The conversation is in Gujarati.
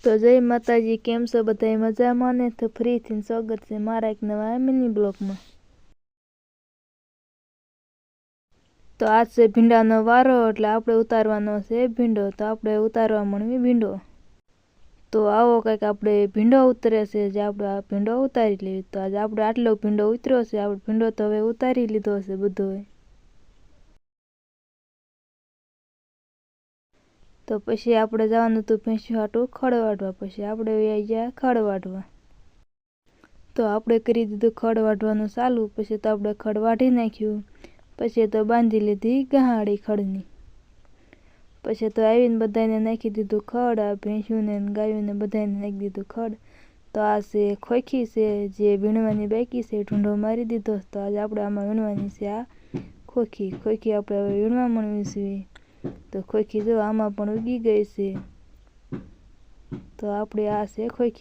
તો જય માતાજી, કેમ છો બધાય મજામાં ને? તો ફરીથી સ્વાગત છે મારા એક નવા મિની બ્લોગમાં. તો આજ છે ભીંડાનો વારો, એટલે આપણે ઉતારવાનો છે ભીંડો. તો આપણે ઉતારવા માંડવી ભીંડો. તો આવો કંઈક આપણે ભીંડો ઉતરે છે, જે આપણે આ ભીંડો ઉતારી લેવી. તો આજે આપણે આટલો ભીંડો ઉતર્યો છે, આપણે ભીંડો તો હવે ઉતારી લીધો છે બધો. તો પછી આપણે જવાનું હતું ભેંસ્યું હાટું ખડ વાઢવા. પછી આપણે આવી ગયા ખડ વાઢવા. તો આપણે કરી દીધું ખડ વાઢવાનું ચાલુ. પછી તો આપણે ખડ વાઢી નાખ્યું. પછી તો બાંધી લીધી ગહાડી ખડની. પછી તો આવીને બધાને નાખી દીધું ખડ. આ ભેંસ્યુંને ગાયોને બધાને નાખી દીધું ખડ. તો આ છે ખોખી છે, જે વીણવાની બાકી છે, ઢૂંઢો મારી દીધો. તો આજે આપણે આમાં વીણવાની છે આ ખોખી. ખોખી આપણે હવે વીણવા માંડવી છે. તો ખોખી જો આમાં પણ ઉગી ગઈ છે. તો આપણે આ છે ખોખી.